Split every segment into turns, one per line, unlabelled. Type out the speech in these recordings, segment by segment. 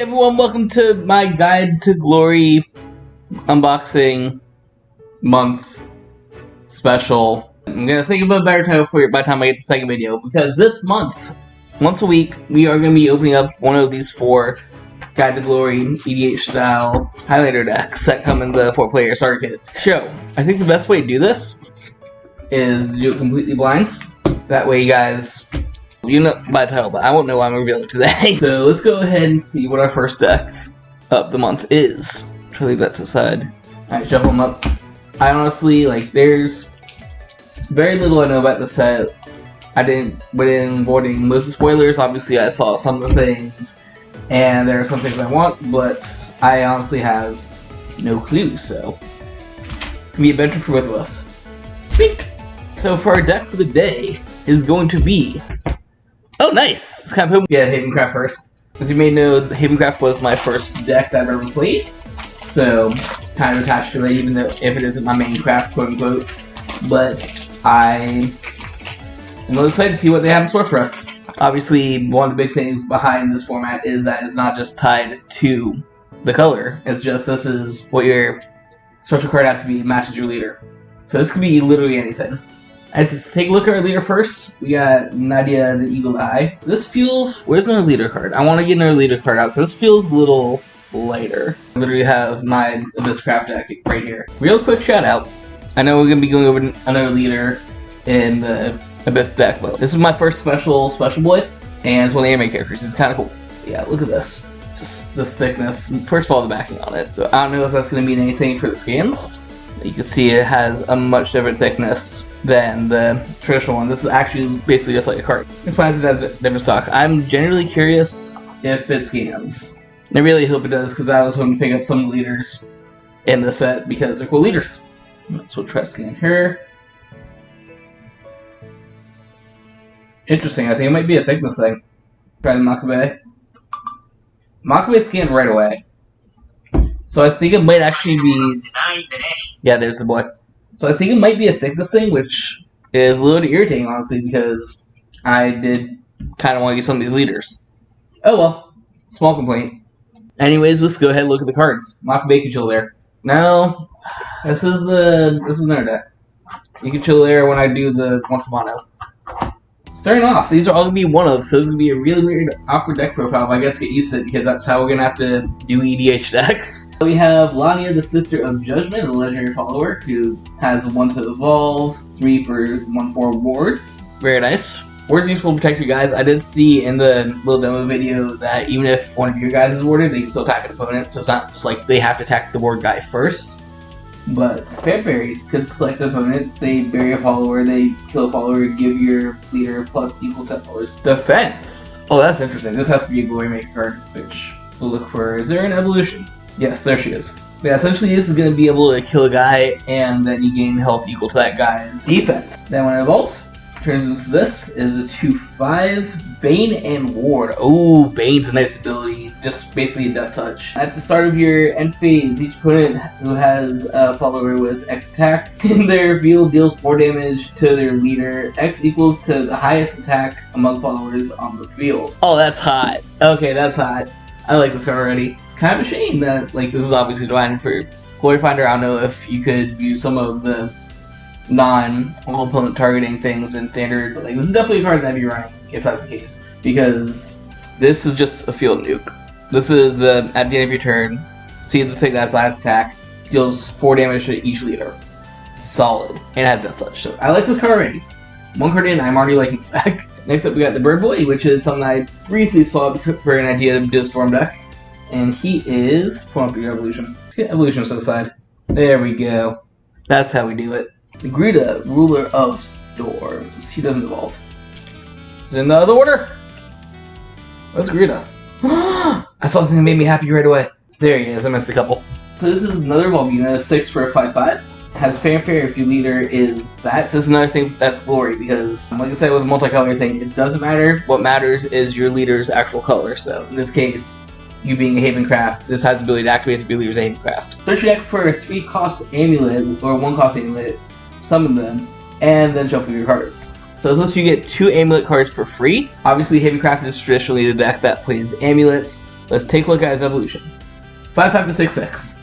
everyone, welcome to my guide to glory unboxing month special. I'm gonna think of a better title for it by the time I get the second video, because this month, once a week, we are gonna be opening up one of these 4 Guide to Glory EDH style highlighter decks that come in the 4-player starter kit. So, I think the best way to do this is to do it completely blind. That way you guys, you know by the title, but I won't know what I'm revealing today. So let's go ahead and see what our first deck of the month is. Try to leave that to the side. Alright, shuffle them up. I honestly, there's very little I know about the set. I didn't put in avoiding most of the spoilers. Obviously I saw some of the things, and there are some things I want, but I honestly have no clue, so it'll be a adventure for both of us. Bink! So for our deck for the day is going to be... Oh, nice! It's kind of hoping we get Havencraft first. As you may know, Havencraft was my first deck that I've ever played, so kind of attached to it, even though if it isn't my main craft, quote unquote. But I'm really excited to see what they have in store for us. Obviously, one of the big things behind this format is that it's not just tied to the color. It's just this is what your special card has to be, matches your leader. So this could be literally anything. Let's take a look at our leader first. We got Nadia the Eagle Eye. This feels... Where's another leader card? I want to get another leader card out because this feels a little lighter. I literally have my Abyss Craft deck right here. Real quick shout out. I know we're going to be going over another leader in the Abyss deck, but this is my first special boy, and it's one of the anime characters. It's kind of cool. Yeah, look at this. Just this thickness. First of all, the backing on it. So I don't know if that's going to mean anything for the scans. You can see it has a much different thickness than the traditional one. This is actually basically just like a card. It's fine if that's different stock. I'm genuinely curious if it scans. And I really hope it does, because I was hoping to pick up some leaders in the set because they're cool leaders. So we'll try to scan her. Interesting, I think it might be a thickness thing. Try the Makabe. Makabe scanned right away. So I think it might actually be... Yeah, there's the boy. So I think it might be a thickness thing, which is a little bit irritating, honestly, because I did kind of want to get some of these leaders. Oh well, small complaint. Anyways, let's go ahead and look at the cards. Makabe can chill there. No, this is another deck. You can chill there when I do the one for mono. Starting off, these are all going to be one-of, so this is going to be a really weird, awkward deck profile, but I guess get used to it, because that's how we're going to have to do EDH decks. We have Nadia, the Sister of Judgment, a legendary follower, who has 1 to evolve, 3 for 1/4 ward. Very nice. Ward's useful to protect you guys. I did see in the little demo video that even if one of your guys is warded, they can still attack an opponent, so it's not just like they have to attack the ward guy first. But spam berries could select an opponent, they bury a follower, they kill a follower, give your leader plus equal to followers. Defense! Oh, that's interesting. This has to be a Glory Maker card, which we'll look for. Is there an evolution? Yes, there she is. Yeah, essentially this is going to be able to kill a guy, and then you gain health equal to that guy's defense. Then when it evolves, turns into this, is a 2/5, Bane and Ward. Oh, Bane's a nice ability, just basically a death touch. At the start of your end phase, each opponent who has a follower with X attack in their field deals 4 damage to their leader. X equals to the highest attack among followers on the field. Oh, that's hot. Okay, that's hot. I like this card already. Kind of a shame that, this is obviously designed for Gloryfinder. I don't know if you could use some of the non-all-opponent targeting things in standard, but this is definitely a card that I'd be running if that's the case, because this is just a field nuke. This is at the end of your turn, see the thing that's last attack, deals 4 damage to each leader. Solid. And it has death touch, so I like this card already. 1 card in, I'm already liking this deck. Next up we got the Bird Boy, which is something I briefly saw for an idea to do a Storm deck. And he is... Pulling up your evolution. Let's get evolution to the side. There we go. That's how we do it. The Gruta, ruler of storms. He doesn't evolve. Is it in the other order? Where's Gruta? I saw something that made me happy right away. There he is. I missed a couple. So this is another evolve unit, 6 for a 5/5. Has fanfare if your leader is that. So this is another thing that's glory, because like I said with the multicolor thing, it doesn't matter. What matters is your leader's actual color. So in this case, you being a Havencraft, this has the ability to activate your leader's Havencraft. Search your deck for a 3-cost amulet or 1-cost amulet, summon them, and then shuffle your cards. So this lets you get 2 amulet cards for free. Obviously, Havencraft is traditionally the deck that plays amulets, Let's take a look at his evolution. 5/5 to 6/6.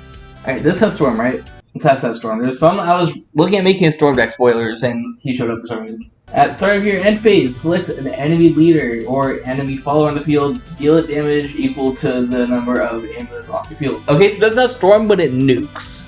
Alright, this has Storm, right? This has to have Storm. There's some I was looking at making a Storm deck spoilers, and he showed up for some reason. At the start of your end phase, select an enemy leader or enemy follower on the field. Deal it damage equal to the number of amulets off the field. Okay, so it doesn't have Storm, but it nukes.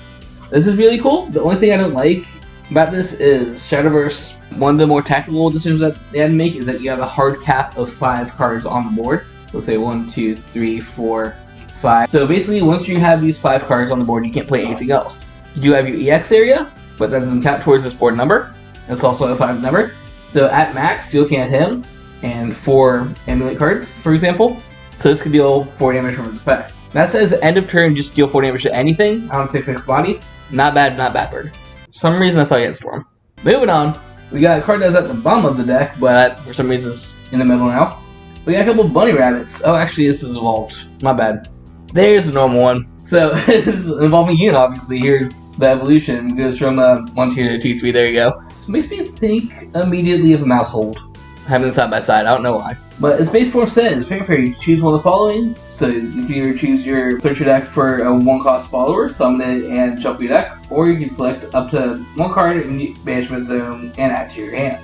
This is really cool. The only thing I don't like about this is Shadowverse. One of the more tactical decisions that they had to make is that you have a hard cap of 5 cards on the board. Let's say 1, 2, 3, 4, 5. So basically, once you have these 5 cards on the board, you can't play anything else. You do have your EX area, but that doesn't count towards this board number. It's also a 5 number. So at max, you're looking at him and 4 amulet cards, for example. So this could deal 4 damage from his effect. That says end of turn, just deal 4 damage to anything on 6/6 body. Not bad, not bad bird. For some reason, I thought he had Storm. Moving on, we got a card that's at the bottom of the deck, but for some reason it's in the middle now. We got a couple bunny rabbits. Oh, actually, this is evolved. My bad. There's the normal one. So, this is an evolving unit, obviously. Here's the evolution. It goes from 1, 2 to 2, 3. There you go. So, it makes me think immediately of a Mousehold. Having them side by side. I don't know why. But its base form says, you choose one of the following. So, you can either choose your search your deck for a 1-cost follower, summon it, and shuffle your deck. Or you can select up to 1 card in the banishment zone and add to your hand.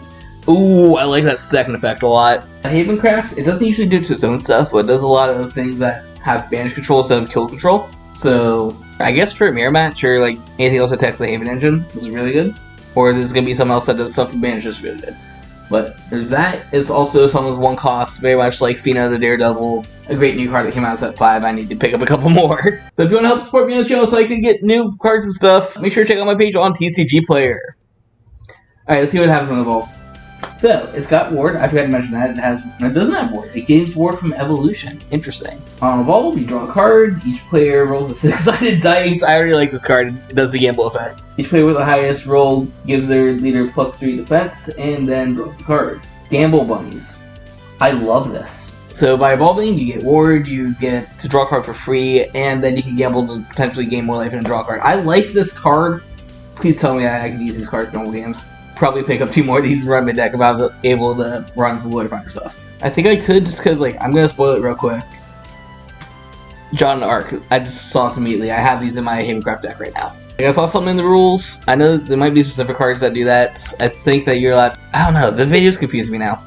Ooh, I like that second effect a lot. Havencraft, it doesn't usually do it to its own stuff, but it does a lot of things that have banish control instead of kill control. So, I guess for a mirror match or like anything else that attacks the Haven engine, this is really good. Or there's going to be something else that does stuff with banish, is really good. But there's that. It's also someone's 1 cost, very much like Fina the Daredevil. A great new card that came out set 5. I need to pick up a couple more. So if you want to help support me on the channel so I can get new cards and stuff, make sure to check out my page on TCG Player. Alright, let's see what happens when it evolves. So, it's got Ward. I forgot to mention that. It doesn't have Ward. It gains Ward from Evolution. Interesting. On Evolve, you draw a card. Each player rolls a 6-sided dice. I already like this card. It does the gamble effect. Each player with the highest roll gives their leader +3 defense, and then draws a card. Gamble bunnies. I love this. So by evolving, you get Ward, you get to draw a card for free, and then you can gamble to potentially gain more life and draw a card. I like this card. Please tell me I can use these cards in normal games. Probably pick up 2 more of these and run my deck if I was able to run some Gloryfinder stuff. I think I could just because, like, I'm going to spoil it real quick. John Arc, I just saw this immediately. I have these in my Havencraft deck right now. I saw something in the rules. I know there might be specific cards that do that. I think that you're allowed... I don't know, the videos confuse me now.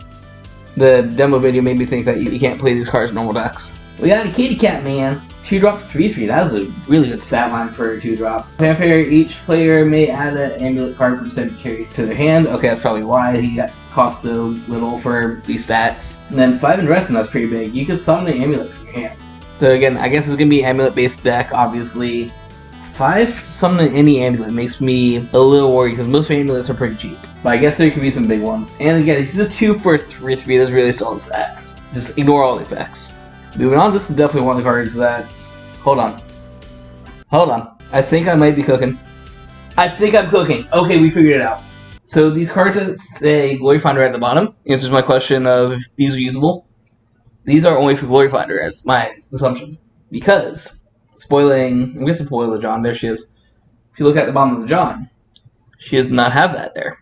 The demo video made me think that you can't play these cards in normal decks. We got a kitty cat, man. 2-drop 3/3. That was a really good stat line for a 2-drop. Fanfare, each player may add an amulet card percent carry to their hand. Okay, that's probably why he cost so little for these stats. And then 5 and rest, and that's pretty big. You can summon an amulet from your hands. So again, I guess it's going to be an amulet-based deck, obviously. 5 summoning any amulet makes me a little worried because most amulets are pretty cheap. But I guess there could be some big ones. And again, he's a 2 for 3/3. That's really solid stats. Just ignore all the effects. Moving on, this is definitely one of the cards that's... Hold on. I think I might be cooking. I think I'm cooking. Okay, we figured it out. So these cards that say Gloryfinder at the bottom answers my question of if these are usable. These are only for Gloryfinder, as my assumption. Because, I'm going to spoil the John. There she is. If you look at the bottom of the John, she does not have that there.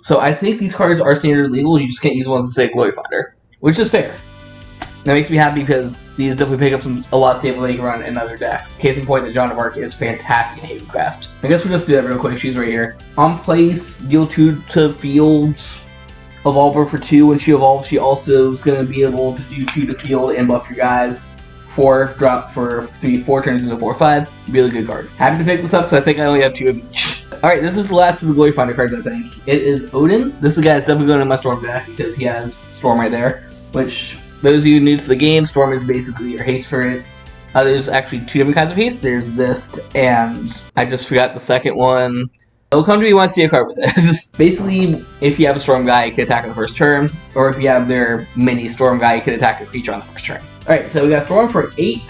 So I think these cards are standard legal. You just can't use ones that say Gloryfinder, which is fair. That makes me happy because these definitely pick up a lot of staples that you can run in other decks. Case in point, the John of Arc is fantastic in Havencraft. I guess we'll just do that real quick. She's right here. On place, deal 2 to fields. Evolve her for 2. When she evolves, she also is going to be able to do 2 to field and buff your guys. 4 drop for 4 turns into 4/5. Really good card. Happy to pick this up because I think I only have 2 of each. Alright, this is the last of the Gloryfinder cards, I think. It is Odin. This is the guy that's definitely going in my Storm deck because he has Storm right there, which... Those of you new to the game, Storm is basically your haste for it. There's actually 2 different kinds of haste. There's this, and I just forgot the second one. It'll come to me when I see a card with this. Basically, if you have a Storm guy, you can attack on the first turn, or if you have their mini Storm guy, you can attack a creature on the first turn. Alright, so we got Storm for 8,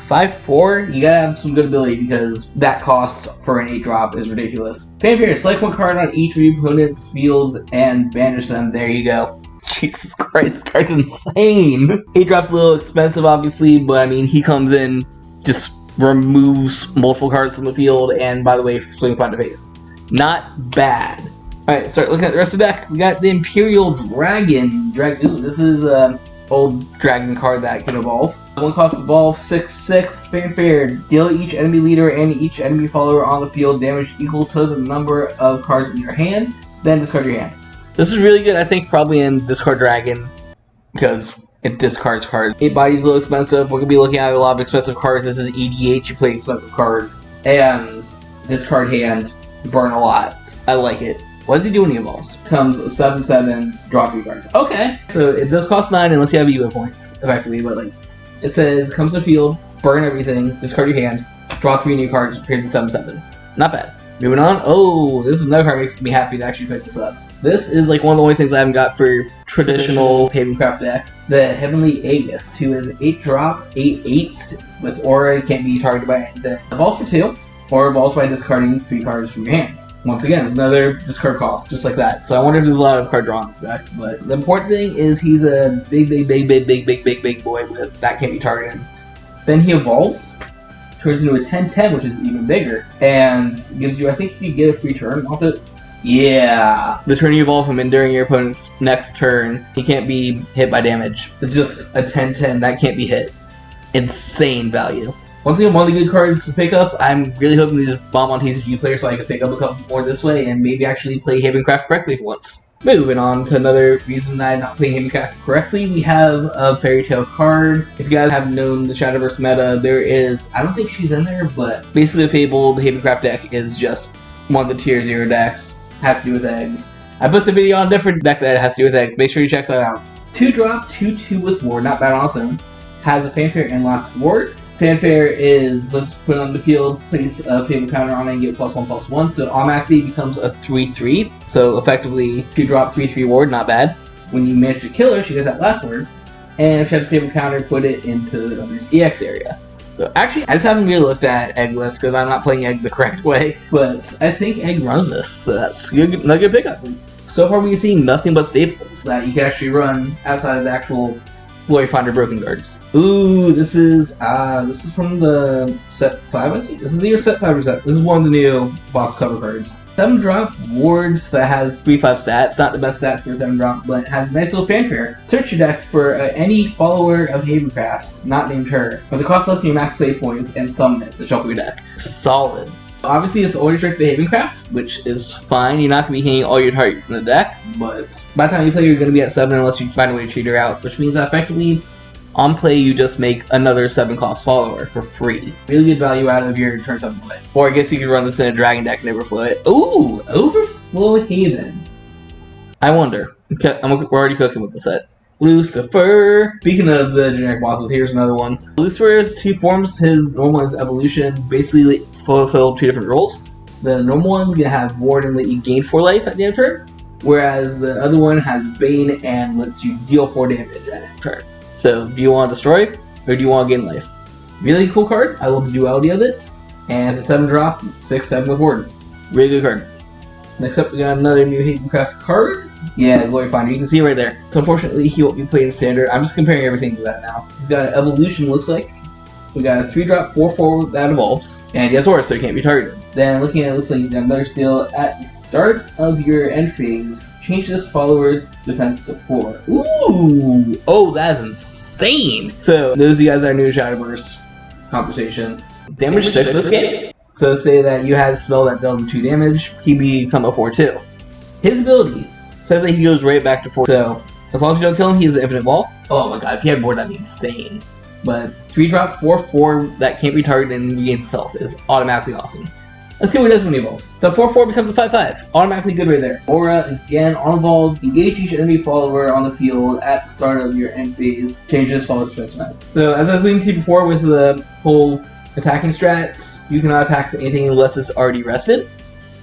5/4. You gotta have some good ability because that cost for an 8-drop is ridiculous. Fanfare, select 1 card on each of your opponent's fields and banish them. There you go. Jesus Christ, this card's insane. 8-drop's a little expensive, obviously, but I mean, he comes in, just removes multiple cards from the field, and by the way, swing 5 to face. Not bad. Alright, start looking at the rest of the deck. We got the Imperial Dragon. Ooh, this is an old dragon card that can evolve. One cost evolve, 6/6, Fanfare. Deal each enemy leader and each enemy follower on the field damage equal to the number of cards in your hand, then discard your hand. This is really good, I think, probably in Discard Dragon, because it discards cards. 8 bodies is a little expensive. We're going to be looking at a lot of expensive cards. This is EDH, you play expensive cards. And discard hand, burn a lot. I like it. What does he do when he evolves? Comes 7/7, draw 3 cards. Okay, so it does cost 9 unless you have EVO points, effectively, but like, it says, comes to the field, burn everything, discard your hand, draw 3 new cards, appears in 7/7. Not bad. Moving on. Oh, this is another card that makes me happy to actually pick this up. This is like one of the only things I haven't got for traditional Havencraft deck. The Heavenly Aegis, who is 8-drop, 8/8, with aura, can't be targeted by anything. Evolves for 2, or evolves by discarding 3 cards from your hands. Once again, it's another discard cost, just like that. So I wonder if there's a lot of card draw in this deck. But the important thing is he's a big boy with that can't be targeted. Then he evolves, turns into a 10/10, which is even bigger, and gives you, I think you get a free turn off it. Yeah. The turn you evolve him in during your opponent's next turn, he can't be hit by damage. It's just a 10/10 that can't be hit. Insane value. Once again, one of the good cards to pick up. I'm really hoping these bomb on TCG players so I can pick up a couple more this way and maybe actually play Havencraft correctly for once. Moving on to another reason that I'm not playing Havencraft correctly, we have a Fairy Tale card. If you guys have known the Shadowverse meta, there is, I don't think she's in there, but basically a Fabled Havencraft deck is just one of the tier 0 decks. Has to do with eggs. I posted a video on a different deck that has to do with eggs. Make sure you check that out. 2-drop, 2/2 with ward, not bad on its own. Has a Fanfare and last wards. Fanfare is once put on the field, place a Fable counter on it and get +1/+1, so it automatically becomes a 3/3. So effectively 2-drop, 3/3 ward, not bad. When you manage to kill her, she gets that last words. And if you have a Fable counter, put it into the other's EX area. So actually, I just haven't really looked at Egg list because I'm not playing Egg the correct way, but I think Egg runs this, so that's another good pickup. So far we've seen nothing but staples that you can actually run outside of the actual Gloryfinder Broken Guards. Ooh, this is from the set 5, I think? This is either set 5 or set. This is one of the new boss cover cards. 7-drop wards that has 3/5 stats. Not the best stats for 7-drop, but it has a nice little Fanfare. Search your deck for any follower of Havencraft, not named her, but the cost less than your max play points and summon it to shuffle your deck. Solid. Obviously, it's only strict to Havencraft, which is fine. You're not going to be hitting all your targets in the deck, but by the time you play, you're going to be at 7 unless you find a way to cheat her out, which means that effectively, on play, you just make another 7-cost follower for free. Really good value out of your turn 7 play. Or I guess you could run this in a Dragon deck and overflow it. Ooh, Overflow Haven. I wonder. Okay, we're already cooking with the set. Lucifer. Speaking of the generic bosses, here's another one. Lucifer has 2 forms. His normal is evolution, basically fulfill 2 different roles. The normal one's gonna have ward and let you gain 4 life at the end of turn, whereas the other one has Bane and lets you deal 4 damage at the end of turn. So, do you want to destroy, or do you want to gain life? Really cool card. I love the duality of it. And it's a 7-drop, 6/7 with ward. Really good card. Next up, we got another new Havencraft card. Yeah, Gloryfinder. You can see it right there. So unfortunately, he won't be played in standard. I'm just comparing everything to that now. He's got an evolution, looks like. So we got a 3-drop, 4/4 that evolves. And he has aura, so he can't be targeted. Then looking at it, looks like he's got another steal. At the start of your end phase, change this follower's defense to 4. Ooh! Oh, that is insane! So, those of you guys that are new to Shadowverse conversation. Damage 6 this game? So say that you had a spell that dealt him 2 damage, he'd become a 4/2. His ability says that he goes right back to 4. So, as long as you don't kill him, he has an infinite ball. Oh my god, if he had more, that'd be insane. But 3-drop, 4/4 that can't be targeted and regains his health is automatically awesome. Let's see what he does when he evolves. The 4/4 becomes a 5/5. Automatically good right there. Aura, again, on evolve. Engage each enemy follower on the field at the start of your end phase. Change this follower's defense math. So, as I was alluding to before with the whole attacking strats, you cannot attack anything unless it's already rested.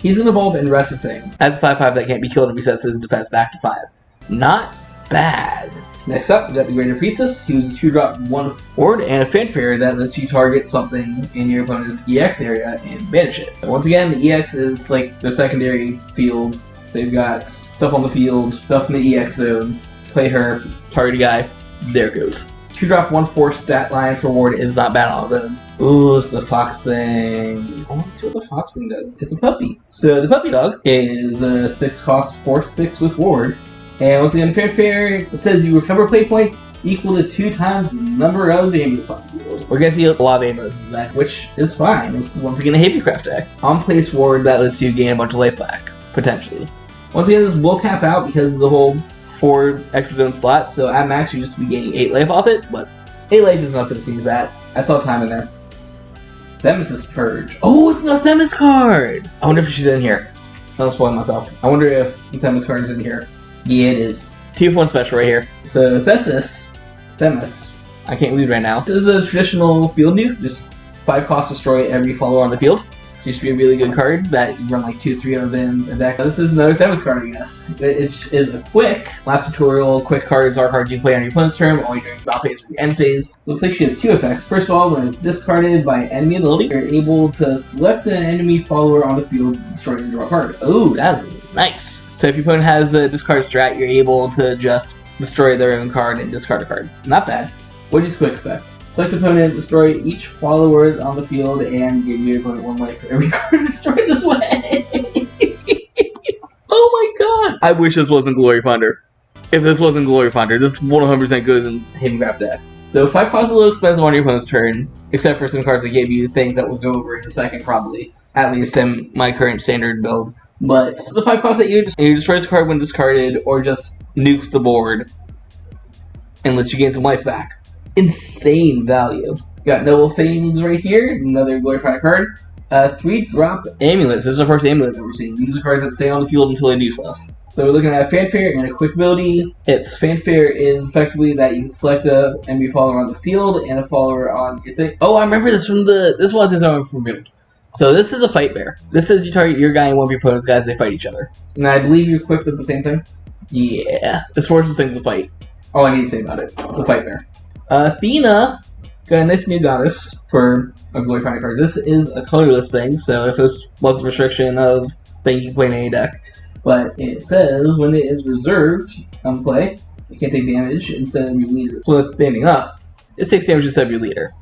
He's going to evolve and rest a thing. As a 5/5 that can't be killed and resets his defense back to 5. Not bad. Next up, we got the Greater Priestess. He was a 2-drop, 1/4, and a Fanfare that lets you target something in your opponent's EX area and banish it. Once again, the EX is like their secondary field. They've got stuff on the field, stuff in the EX zone. Play her, target a guy, there it goes. 2-drop, 1/4 stat line for ward is not bad on its own. Ooh, it's the fox thing. I want to see what the fox thing does. It's a puppy. So the puppy dog is a 6 cost, 4/6 with ward. And once again, Fanfare, it says you recover play points equal to 2 times the number of amulets on the field. We're gonna see a lot of amulets in this deck, which is fine. This is once again a Havencraft deck. On place ward that lets you gain a bunch of life back, potentially. Once again, this will cap out because of the whole 4 extra zone slots, so at max you just be gaining 8 life off it, but 8 life is nothing to sneeze at. I saw time in there. Themis' Purge. Oh, it's the Themis card! I wonder if she's in here. I'll spoil myself. I wonder if the Themis card is in here. Yeah, it is. 2-for-1 special right here. So, Themis. I can't read right now. This is a traditional field nuke. Just 5 cost destroy every follower on the field. This used to be a really good card that you run like 2-3 of in a deck. This is another Themis card, I guess. It is a quick, last tutorial, quick cards are cards you can play on your opponent's turn, only during battle phase or end phase. Looks like she has 2 effects. First of all, when it's discarded by an enemy ability, you're able to select an enemy follower on the field, destroy and draw a card. Oh, that's nice. So if your opponent has a discard strat, you're able to just destroy their own card and discard a card. Not bad. What is quick effect? Select opponent, destroy each follower on the field, and give your opponent 1 life for every card destroyed this way. Oh my god! I wish this wasn't Gloryfinder. If this wasn't Gloryfinder, this 100% goes in Havencraft deck. So 5 costs a little expensive on your opponent's turn, except for some cards that gave you things that we'll go over in a second, probably. At least in my current standard build. But the 5 costs that you destroy this card when discarded, or just nukes the board, and lets you gain some life back. Insane value. Got Noble Fames right here, another Gloryfinder card. 3-drop amulets. This is the first amulet that we're seeing. These are cards that stay on the field until they do stuff. So we're looking at Fanfare and a quick ability. Its Fanfare is effectively that you can select a enemy follower on the field and a follower on your thing. Oh, I remember this from this one is from build. So this is a Fight Bear. This says you target your guy and one of your opponent's guys, they fight each other. And I believe you're equipped at the same time? Yeah. This forces things to fight. All I need to say about it. It's a Fight Bear. Athena got a nice new goddess for a Gloryfinder cards. This is a colorless thing, so if this was a restriction of thing you can play in any deck. But it says when it is reserved on play, it can't take damage instead of your leader. So when it's standing up, it takes damage instead of your leader.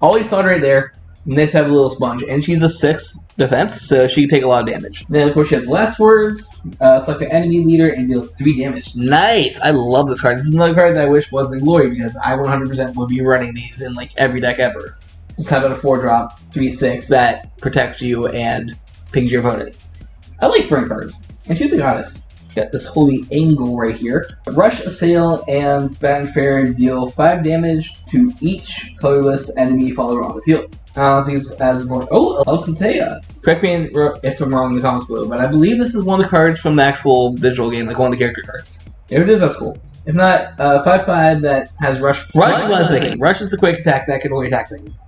All you saw right there, nice to have a little sponge, and she's a 6 defense, so she can take a lot of damage. Then of course she has last words, select an enemy leader and deal 3 damage. Nice! I love this card. This is another card that I wish wasn't in Glory because I 100% would be running these in like every deck ever. Just having a 4-drop, 3/6 that protects you and pings your opponent. I like burn cards, and she's a goddess. Got this holy angle right here. Rush, Assail, and Fanfare deal 5 damage to each colorless enemy follower on the field. These as more. Oh, Altantea. Correct me if I'm wrong in the comments below, but I believe this is one of the cards from the actual digital game, like one of the character cards. If it is, that's cool. If not, 5/5 that has Rush. Rush is a quick attack that can only attack things.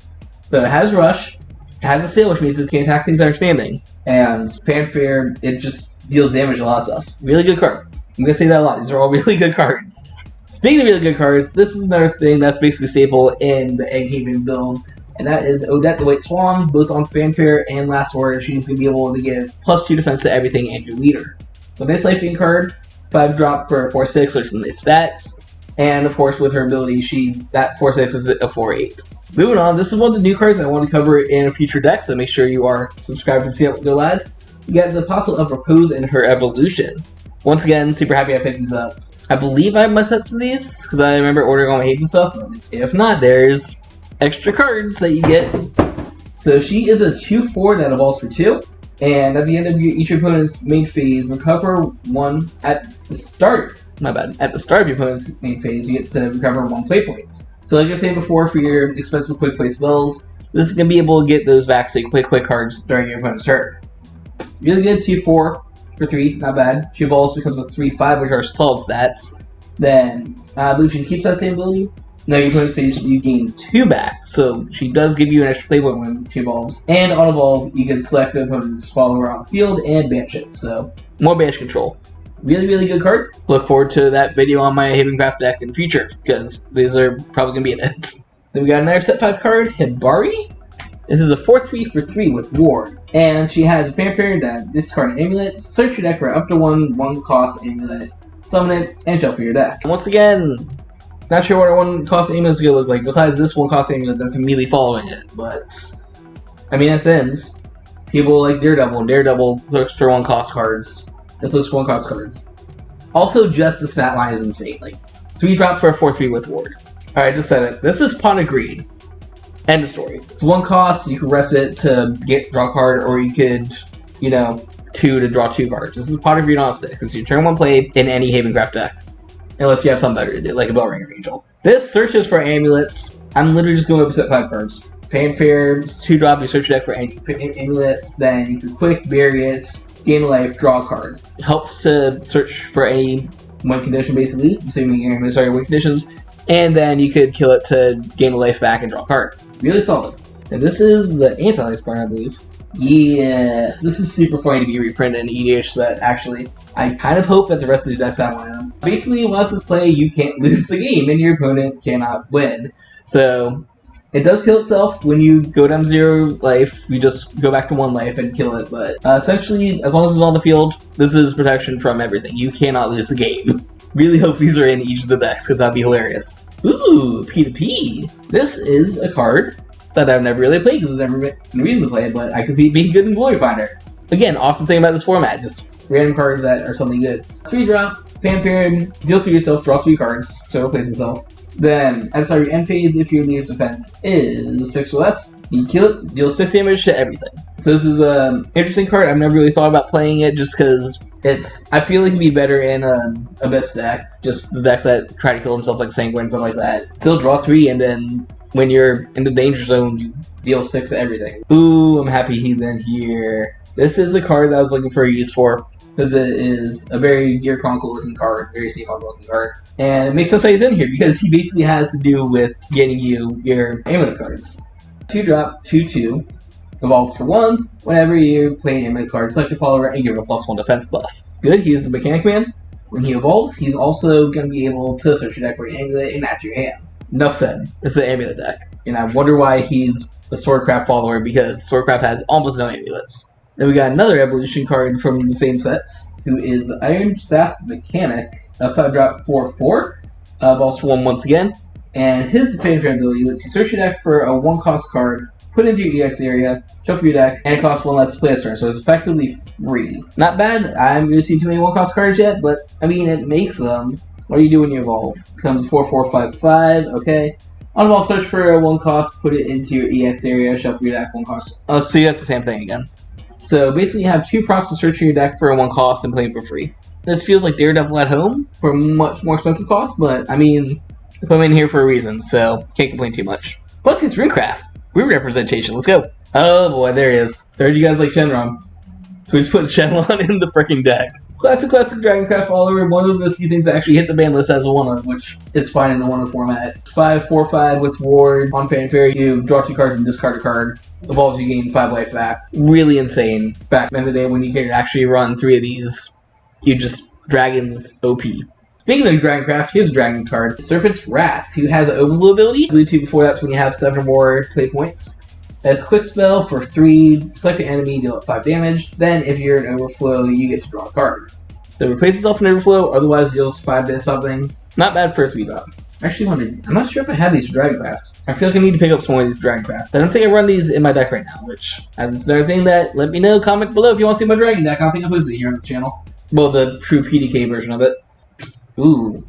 So it has Rush, it has Assail, which means it can attack things that are standing, and Fanfare, it just deals damage a lot of stuff. Really good card. I'm gonna say that a lot. These are all really good cards. Speaking of really good cards, this is another thing that's basically staple in the Egghaven build, and that is Odette the White Swan, both on Fanfare and Last Word. She's gonna be able to give +2 defense to everything and your leader. So nice life gain card, 5-drop for 4/6, which is nice stats, and of course with her ability, that 4/6 is a 4/8. Moving on, this is one of the new cards I want to cover in a future deck, so make sure you are subscribed to See It Go Lad. You got the Apostle of Repose and her evolution. Once again, super happy I picked these up. I believe I have my sets of these, because I remember ordering all my Haven stuff. If not, there's extra cards that you get. So she is a 2/4 that evolves for 2. And at the end of each opponent's main phase, recover 1 at the start. My bad. At the start of your opponent's main phase, you get to recover 1 play point. So like I was saying before, for your expensive quick play spells, this is going to be able to get those back so you can play quick cards during your opponent's turn. Really good, 2/4 for 3, not bad. She evolves, becomes a 3/5, which are solid stats. Then, Lucian keeps that same ability. Now your opponent's phase, you gain 2 back. So she does give you an extra play point when she evolves. And on evolve, you can select the opponent's follower on the field and banish it. So, more banish control. Really, really good card. Look forward to that video on my Havencraft deck in the future, because these are probably going to be in it. Then we got another set 5 card, Hibari. This is a 4/3 for 3 with Ward. And she has a Fanfare that discard an amulet, search your deck for up to 1 cost amulet, summon it, and shuffle your deck. Once again, not sure what our 1 cost amulet is going to look like, besides this 1 cost amulet that's immediately following it. But, I mean, at Thins, people like Daredevil, and Daredevil looks for 1 cost cards. This looks for 1 cost cards. Also, just the stat line is insane. Like, 3-drop for a 4/3 with ward. Alright, just said it. This is Pawn of Greed. End of story. It's 1 cost, you can rest it to draw a card, or you could, 2 to draw 2 cards. This is Pawn of Greed on a stick. This is your turn 1 play in any Havencraft deck. Unless you have something better to do, like a Bellringer Angel. This searches for amulets. I'm literally just going to set 5 cards. Fanfare, 2-drop, you search your deck for amulets, then you can quick, bury it, gain a life, draw a card. It helps to search for any win condition, basically, assuming your amulets are your win conditions, and then you could kill it to gain a life back and draw a card. Really solid. And this is the anti-life card, I believe. Yes, this is super funny to be reprinted in EDH set, actually. I kind of hope that the rest of these decks have one of them. Basically, once it's played, you can't lose the game, and your opponent cannot win. So, it does kill itself when you go down 0 life. You just go back to 1 life and kill it. But essentially, as long as it's on the field, this is protection from everything. You cannot lose the game. Really hope these are in each of the decks, because that'd be hilarious. Ooh, P2P. This is a card that I've never really played, because there's never been a reason to play it, but I can see it being good in Gloryfinder. Again, awesome thing about this format, just random cards that are something good. 3-drop, Fanfare, deal 3 yourself, draw 3 cards, so replace itself. Then, at the start of your end phase, if your lead of defense is 6 or less, you kill it, deal 6 damage to everything. So this is an interesting card. I've never really thought about playing it just because I feel it can be better in an Abyss deck, just the decks that try to kill themselves like Sanguine and stuff like that. Still draw 3, and then when you're in the danger zone, you deal 6 to everything. Ooh, I'm happy he's in here. This is a card that I was looking for a use for, because it is a very Gear Chronicle looking card, very Steampunk looking card. And it makes sense that he's in here, because he basically has to do with getting you your amulet cards. 2-drop, 2/2, evolves for 1. Whenever you play an amulet card, select your follower and give it a +1 defense buff. Good, he is the Mechanic Man. When he evolves, he's also going to be able to search your deck for an amulet and add to your hand. Enough said. It's an amulet deck. And I wonder why he's a Swordcraft follower, because Swordcraft has almost no amulets. Then we got another evolution card from the same sets, who is Iron Staff Mechanic, a 5-drop 4/4, evolves for 1 once again. And his Fanfare ability lets you search your deck for a 1-cost card, put it into your EX area, shuffle your deck, and it costs 1 less to play a turn, so it's effectively free. Not bad. I haven't really seen too many 1-cost cards yet, but I mean, it makes them. What do you do when you evolve? Becomes 4/4/5/5, okay. On evolve, search for a 1-cost, put it into your EX area, shuffle your deck, 1-cost. Oh, so that's the same thing again. So basically, you have 2 procs to search your deck for a 1-cost and play it for free. This feels like Daredevil at home for a much more expensive cost, but I mean, I put him in here for a reason, so can't complain too much. Plus, it's Runecraft. Root representation. Let's go. Oh boy, there he is. I heard you guys like Shenron, so we just put Shenron in the freaking deck. Classic Dragoncraft follower. One of the few things that actually hit the ban list as a 1-of, which is fine in the 1-of format. 5/4/5 with Ward. On Fanfare, you draw 2 cards and discard a card. Evolves, you gain 5 life back. Really insane. Back in the day when you could actually run 3 of these, you just Dragon's OP. Speaking of Dragoncraft, here's a Dragon card. Serpent's Wrath, who has an Overflow ability. Blue 2 before that's when you have 7 or more play points. It's a quick spell for 3, select an enemy, deal 5 damage. Then, if you're an Overflow, you get to draw a card. So replace itself in Overflow, otherwise deals 5 to something. Not bad for a 3-drop. Actually, I'm not sure if I have these for Dragoncraft. I feel like I need to pick up some more of these Dragoncraft. I don't think I run these in my deck right now, which is another thing that, let me know, comment below if you want to see my Dragon deck. I don't think I posted it here on this channel. Well, the true PDK version of it. Ooh.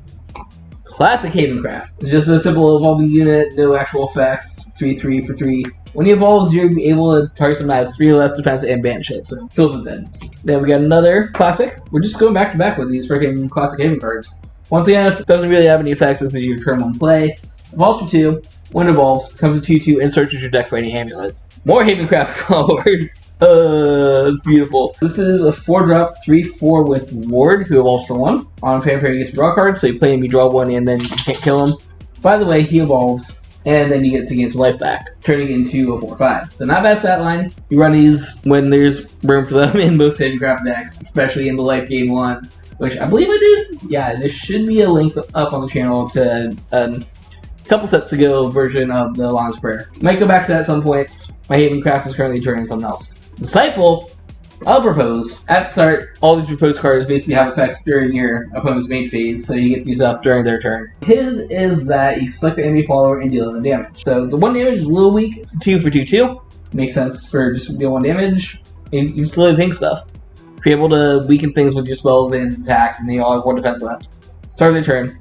Classic Havencraft. It's just a simple evolving unit, no actual effects. 3/3 for 3. When he evolves, you're able to target something that has 3 or less defense and banish it, so kills it then. Then we got another classic. We're just going back to back with these freaking classic Haven cards. Once again, it doesn't really have any effects. This is your turn 1 play. Evolves for 2. When it evolves, becomes a 2/2 and searches your deck for any amulet. More Havencraft followers. It's beautiful. This is a 4-drop 3/4 with Ward, who evolves for 1. On Fanfare, you get to draw a card, so you play him, you draw 1, and then you can't kill him. By the way, he evolves, and then you get to gain some life back, turning into a 4/5. So not bad stat line. You run these when there's room for them in most Havencraft decks, especially in the life game one, which I believe I did. Yeah, there should be a link up on the channel to a couple sets ago version of the Long's Prayer. Might go back to that at some points. My Havencraft is currently turning something else. Disciple, I'll propose. At the start, all these proposed cards basically have effects during your opponent's main phase, so you get these up during their turn. His is that you select the enemy follower and deal them damage. So the 1 damage is a little weak. It's a 2 for 2/2. Makes sense for just deal 1 damage. And you slowly pink stuff. You're able to weaken things with your spells and attacks, and then you all have 1 defense left. Start of their turn.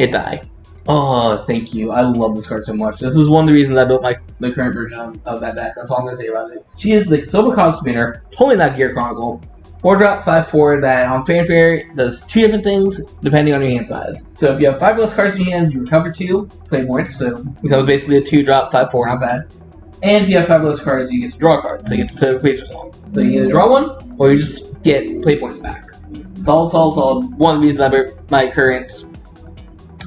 Hit die. Oh, thank you. I love this card so much. This is one of the reasons I built the current version of that deck. That's all I'm going to say about it. She is the Silver Cog Spinner, totally not Gear Chronicle. 4-drop, 5/4 that on Fanfare does 2 different things depending on your hand size. So if you have 5 less cards in your hand, you recover 2 play points, so it becomes basically a 2-drop, 5/4, not bad. And if you have 5 less cards, you get to draw a card, so you get to place yourself. So you either draw one, or you just get play points back. Solid, solid, solid. One of the reasons I built my current,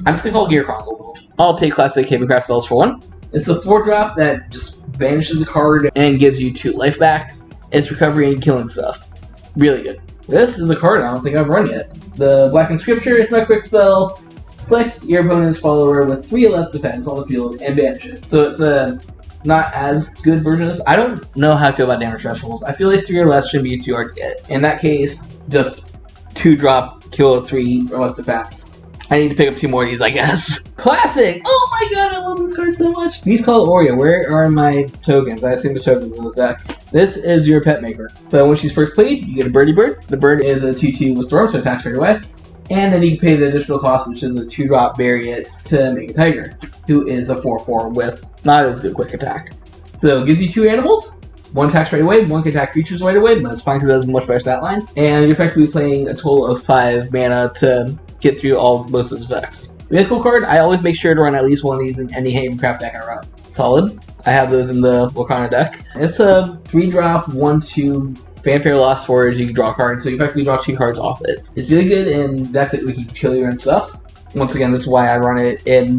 I'm just going to call it Gear Chronicle build. I'll take classic Havencraft spells for one. It's a 4-drop that just banishes a card and gives you 2 life back. It's recovery and killing stuff. Really good. This is a card I don't think I've run yet. The Black Inscripture is my quick spell. Select your opponent's follower with 3 or less defense on the field and banish it. So it's a not as good version of this. I don't know how I feel about damage thresholds. I feel like 3 or less shouldn't be too hard to get. In that case, just 2-drop, kill a 3 or less defense. I need to pick up 2 more of these, I guess. Classic! Oh my god, I love this card so much! Please call Oreo. Where are my tokens? I assume the tokens in this deck. This is your pet maker. So when she's first played, you get a birdie bird. The bird is a 2/2 with storm, so attacks right away. And then you can pay the additional cost, which is a 2-drop bury it to make a tiger, who is a 4/4 with not as good quick attack. So it gives you 2 animals. One attacks right away, one can attack creatures right away, but it's fine because it has a much better stat line. And you're effectively playing a total of 5 mana to get through most of its effects. Vehicle card, I always make sure to run at least one of these in any Havencraft deck I run. Solid. I have those in the Wakana deck. It's a 3-drop, 1/2 Fanfare Lost Forge. You can draw cards, so you effectively draw 2 cards off it. It's really good in decks that we can kill you and stuff. Once again, this is why I run it in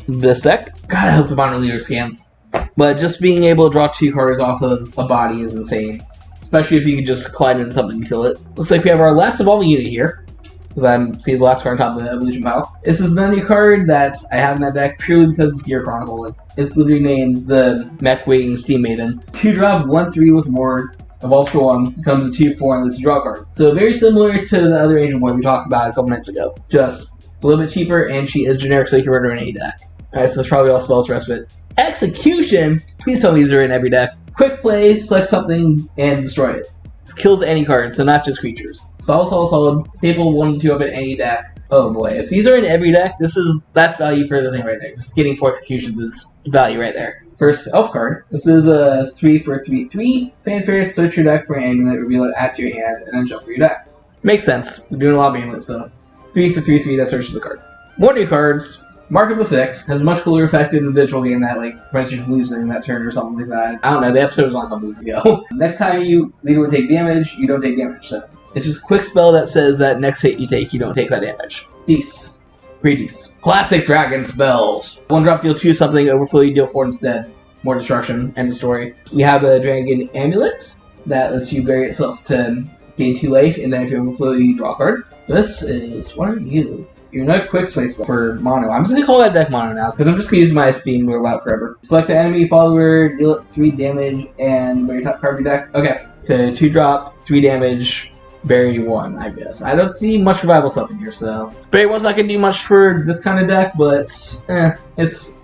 this deck. God, I hope the Mono Leader scans. But just being able to draw 2 cards off of a body is insane. Especially if you can just collide into something and kill it. Looks like we have our last evolving unit here. Because I'm seeing the last card on top of the evolution pile. This is another card that I have in that deck purely because it's Gear Chronicle. It's literally named the Mech Wing Steam Maiden. 2-drop, 1/3 with Ward. Evolves for 1, becomes a 2/4, and this is a draw card. So very similar to the other Ancient Boy we talked about a couple minutes ago. Just a little bit cheaper, and she is generic, so you can run her in any deck. Alright, so that's probably all spells, the rest of it. Execution! Please tell me these are in every deck. Quick play, select something, and destroy it. This kills any card, so not just creatures. Solid, solid, solid. Staple 1 to 2 up in any deck. Oh boy, if these are in every deck, that's value for the thing right there. Just getting 4 executions is value right there. First elf card. This is a 3 for 3/3. Fanfare, search your deck for an amulet, reveal it at your hand, and then shuffle your deck. Makes sense. We're doing a lot of amulet stuff. 3 for 3/3, that searches the card. More new cards. Mark of the Six has a much cooler effect in the digital game that prevents you from losing that turn or something like that. I don't know, the episode was on a couple weeks ago. Next time you leader would take damage, you don't take damage, so. It's just a quick spell that says that next hit you take, you don't take that damage. Peace. Greedies. Classic dragon spells. 1-drop, deal 2 something, overflow, you deal 4 instead. More destruction, end of story. We have a dragon amulets that lets you bury itself to gain 2 life, and then if you overflow, you draw a card. This is, what are you? You're not quick space for mono. I'm just gonna call that deck mono now, because I'm just gonna use my Steam rollout forever. Select the enemy follower, deal it 3 damage, and bury top card of your deck. Okay, so 2-drop, 3 damage, bury 1, I guess. I don't see much revival stuff in here, so. Bury 1's not gonna do much for this kind of deck, but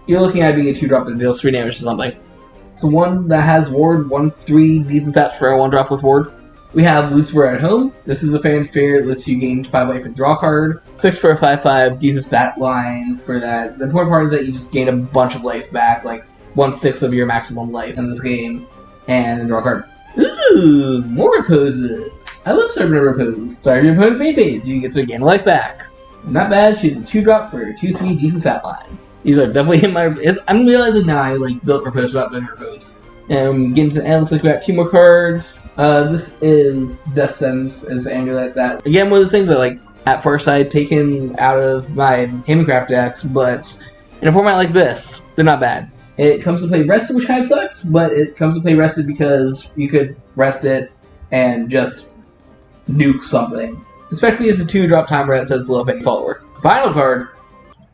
you're looking at being a 2-drop that deals 3 damage to something. So one that has Ward, 1/3, decent stats for a 1-drop with Ward. We have Lucifer at Home. This is a Fanfare, lets you gain 5 life and draw a card. 6 for a 5/5, decent stat line for that. The important part is that you just gain a bunch of life back, like 1/6 of your maximum life in this game, and draw a card. Ooh, more reposes. I love Serpent of Repose. Sorry, your opponent's main phase, you get to gain life back. Not bad, she's a 2-drop for a 2/3, decent stat line. These are definitely in my. I'm realizing now I built Repose without building Repose. And getting to the end, looks like we got 2 more cards. This is Death Sentence as Amulet. That again, one of the things that at first I had taken out of my Havencraft decks, but in a format like this, they're not bad. It comes to play rested, which kind of sucks, but it comes to play rested because you could rest it and just nuke something. Especially as a 2-drop timer that says blow up any follower. Final card,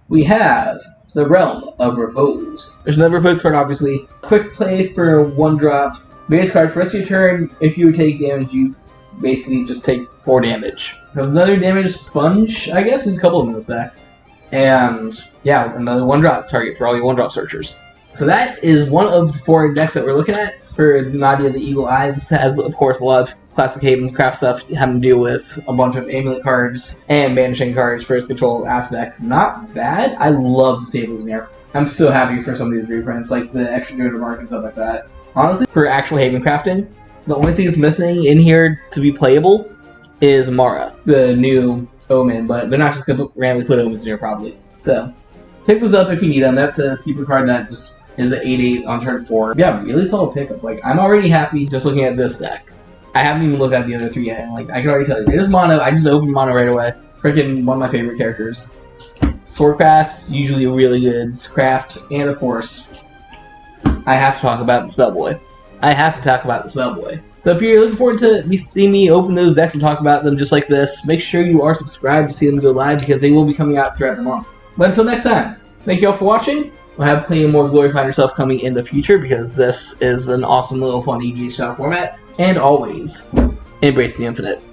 we have the Realm of Repose. There's another Repose card, obviously. Quick play for 1-drop. Base card for the rest of your turn. If you would take damage, you basically just take 4 damage. There's another damage sponge, I guess. There's a couple of them in this deck. And yeah, another 1-drop target for all your 1-drop searchers. So that is one of the 4 decks that we're looking at for Nadia the Eagle Eye. This has, of course, a lot of classic Haven craft stuff having to do with a bunch of amulet cards and banishing cards for its control aspect. Not bad. I love the staples in here. I'm so happy for some of these reprints, like the extra Druid Mark and stuff like that. Honestly, for actual Haven crafting, the only thing that's missing in here to be playable is Mara, the new Omen, but they're not just going to randomly put Omens in here, probably. So, pick those up if you need them. That's a keeper card that just is an 8/8 on turn 4. Yeah, really solid pickup. Like, I'm already happy just looking at this deck. I haven't even looked at the other 3 yet, and like, I can already tell you, it is mono. I just opened mono right away. Freaking one of my favorite characters. Swordcraft's usually a really good craft, and of course, I have to talk about the Spellboy. So if you're looking forward to seeing me open those decks and talk about them just like this, make sure you are subscribed to see them go live because they will be coming out throughout the month. But until next time, thank you all for watching. We'll have plenty more Gloryfinder stuff coming in the future because this is an awesome little fun EDH style format. And always, embrace the infinite.